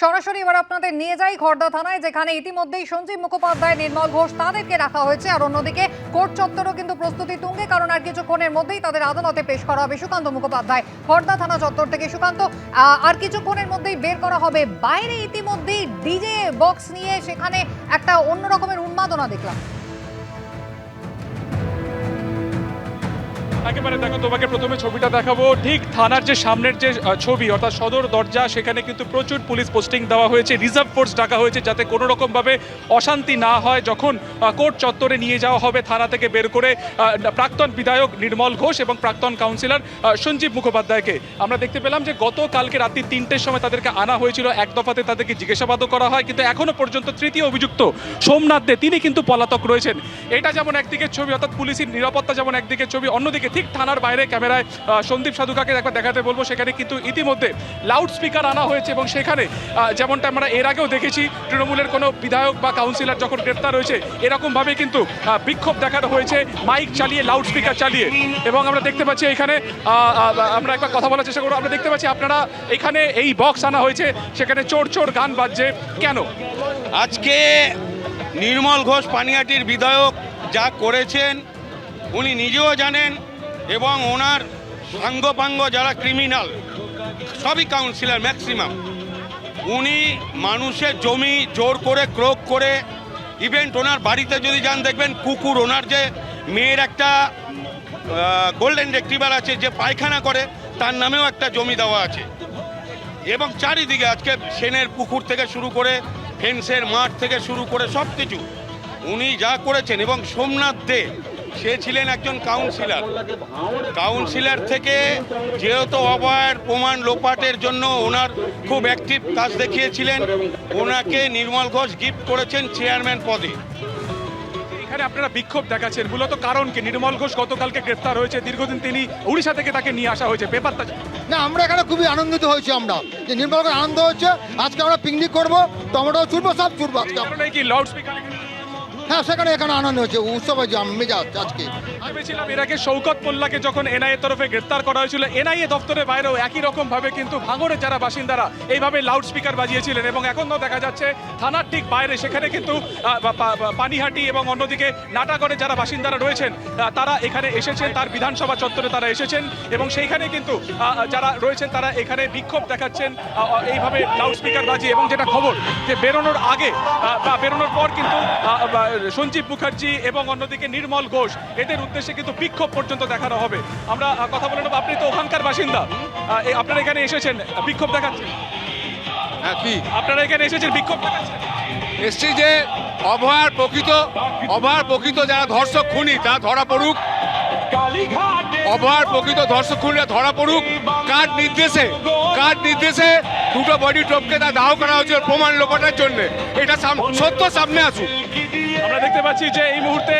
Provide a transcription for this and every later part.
সরাসরি এবার আপনাদের নিয়ে যাই খড়দা থানায়, যেখানে ইতিমধ্যেই সঞ্জীব মুখোপাধ্যায়, নির্মল ঘোষ তাদেরকে রাখা হয়েছে। আর অন্যদিকে কোর্ট চত্বরও কিন্তু প্রস্তুতি তুঙ্গে, কারণ আর কিছুক্ষণের মধ্যেই তাদের আদালতে পেশ করা হবে। সুকান্ত মুখোপাধ্যায় খড়দা থানা চত্বর থেকে। সুকান্ত, আর কিছুক্ষণের মধ্যেই বের করা হবে। বাইরে ইতিমধ্যেই ডিজে বক্স নিয়ে সেখানে একটা অন্য রকমের উন্মাদনা দেখলাম। একেবারে দেখো, তোমাকে প্রথমে ছবিটা দেখাবো। ঠিক থানার যে সামনের যে ছবি, অর্থাৎ সদর দরজা, সেখানে কিন্তু প্রচুর পুলিশ পোস্টিং দেওয়া হয়েছে, রিজার্ভ ফোর্স ডাকা হয়েছে, যাতে কোনো রকমভাবে অশান্তি না হয় যখন কোর্ট চত্বরে নিয়ে যাওয়া হবে থানা থেকে বের করে প্রাক্তন বিধায়ক নির্মল ঘোষ এবং প্রাক্তন কাউন্সিলর সঞ্জীব মুখোপাধ্যায়কে। আমরা দেখতে পেলাম যে গতকালকে রাত্রি 3টের সময় তাদেরকে আনা হয়েছিল, এক দফাতে তাদেরকে জিজ্ঞাসাবাদও করা হয়, কিন্তু এখনো পর্যন্ত তৃতীয় অভিযুক্ত সোমনাথ দে তিনি কিন্তু পলাতক রয়েছেন। এটা যেমন একদিকের ছবি, অর্থাৎ পুলিশের নিরাপত্তা যেমন একদিকের ছবি, অন্যদিকে ঠিক থানার বাইরে ক্যামেরায় সন্দীপ সাধুকাকে একবার দেখাতে বলবো। সেখানে কিন্তু ইতিমধ্যে লাউড স্পিকার আনা হয়েছে এবং সেখানে যেমনটা আমরা এর আগেও দেখেছি, তৃণমূলের কোনো বিধায়ক বা কাউন্সিলর যখন গ্রেপ্তার হয়েছে এরকমভাবে কিন্তু বিক্ষোভ দেখানো হয়েছে, মাইক চালিয়ে, লাউড স্পিকার চালিয়ে। এবং আমরা দেখতে পাচ্ছি এখানে, আমরা একবার কথা বলার চেষ্টা করবো। আমরা দেখতে পাচ্ছি আপনারা এখানে এই বক্স আনা হয়েছে, সেখানে চোর চোর গান বাজছে কেন? আজকে নির্মল ঘোষ পানিহাটির বিধায়ক যা করেছেন উনি নিজেও জানেন, এবং ওনার সাঙ্গপাঙ্গ যারা ক্রিমিনাল সবই কাউন্সিলর ম্যাক্সিমাম, উনি মানুষের জমি জোর করে ক্রোক করে, ইভেন্ট ওনার বাড়িতে যদি যান দেখবেন কুকুর, ওনার যে মেয়ের একটা গোল্ডেন রেক্টিভার আছে যে পায়খানা করে, তার নামেও একটা জমি দেওয়া আছে। এবং চারিদিকে আজকে সেনের পুকুর থেকে শুরু করে ফেন্সের মাঠ থেকে শুরু করে সব কিছু উনি যা করেছেন। এবং সোমনাথ দে সে ছিলেন একজন কাউন্সিলর থেকে, যেহেতু অবৈধ প্রমাণ লোপাটের জন্য ওনার খুব অ্যাক্টিভ কাজ দেখিয়েছিলেন, ওনাকে নির্মল ঘোষ গিফট করেছেন চেয়ারম্যান পদে। এখানে আপনারা বিক্ষোভ দেখাচ্ছেন, মূলত কারণ কি? নির্মল ঘোষ গতকালকে গ্রেফতার হয়েছে, দীর্ঘদিন তিনি উড়িষ্যা থেকে তাকে নিয়ে আসা হয়েছে, পেপারটা না। আমরা এখানে খুবই আনন্দিত হয়েছি, আমরা যে নির্মল ঘোষ আনন্দ হচ্ছে। আজকে আমরা পিকনিক করবো, টমেটো ছুটবো, সব ছুটবো আজকে। কি লাউড স্পিকার? হ্যাঁ, সেখানে এখানে আনন্দ হচ্ছে, উৎসব হয়েছে মেজাজ আজকে। ভেবেছিলাম এর আগে শওকত মোল্লাকে যখন এনআইএ তরফে গ্রেফতার করা হয়েছিল, এনআইএ দপ্তরের বাইরেও একই রকম ভাবে কিন্তু ভাঙড়ের যারা বাসিন্দারা এইভাবে লাউড স্পিকার বাজিয়েছিলেন। এবং এখনও দেখা যাচ্ছে থানার ঠিক বাইরে সেখানে কিন্তু পানিহাটি এবং অন্যদিকে নাটাগড়ের যারা বাসিন্দারা রয়েছেন তারা এখানে এসেছেন, তার বিধানসভা চত্বরে তারা এসেছেন এবং সেইখানে কিন্তু যারা রয়েছেন তারা এখানে বিক্ষোভ দেখাচ্ছেন এইভাবে লাউড স্পিকার বাজিয়ে। এবং যেটা খবর যে বেরোনোর আগে বা বেরোনোর পর কিন্তু সঞ্জীব মুখার্জি এবং অন্যদিকে নির্মল ঘোষ এদের উদ্দেশ্যে কিন্তু বিক্ষোভ পর্যন্ত দেখানো হবে। আমরা কথা বলে নেব। আপনি তো ওখানকার বাসিন্দা, আপনারা এখানে এসেছেন বিক্ষোভ দেখাচ্ছেন? হ্যাঁ, কি আপনারা এখানে এসেছেন বিক্ষোভ দেখাচ্ছেন? এসছি যে অভয়ার প্রকৃত যারা ধর্ষক খুনি তারা ধরা পড়ুক, অভয়ার প্রকৃত ধর্ষক খুনিরা ধরা পড়ুক। কার নির্দেশে দুটো বডি টপকে তা দাহ করা হয়েছে প্রমাণ লোপাটার জন্য, এটা সত্য সামনে আসুক। আমরা দেখতে পাচ্ছি যে এই মুহূর্তে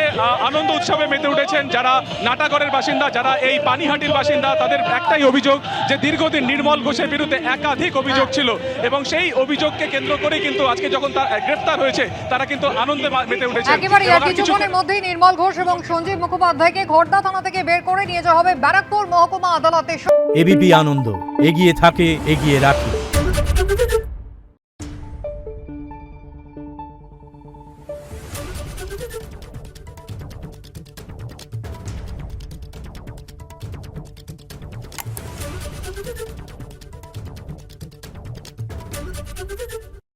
আনন্দ উৎসবে মেতে উঠেছেন যারা নাটাগড়ের বাসিন্দা, যারা এই পানিহাটির বাসিন্দা। তাদের একটাই অভিযোগ যে দীর্ঘদিন নির্মল ঘোষের বিরুদ্ধে একাধিক অভিযোগ ছিল এবং সেই অভিযোগকে কেন্দ্র করে কিন্তু আজকে যখন তার গ্রেফতার হয়েছে তারা কিন্তু আনন্দে মেতে উঠেছে। একেবারে কিছুক্ষণের মধ্যেই নির্মল ঘোষ এবং সঞ্জীব মুখোপাধ্যায়কে খড়দা থানা থেকে বের করে নিয়ে যাওয়া হবে ব্যারাকপুর মহকুমা আদালতে। এবিপি আনন্দ, এগিয়ে থাকে, এগিয়ে রাখে।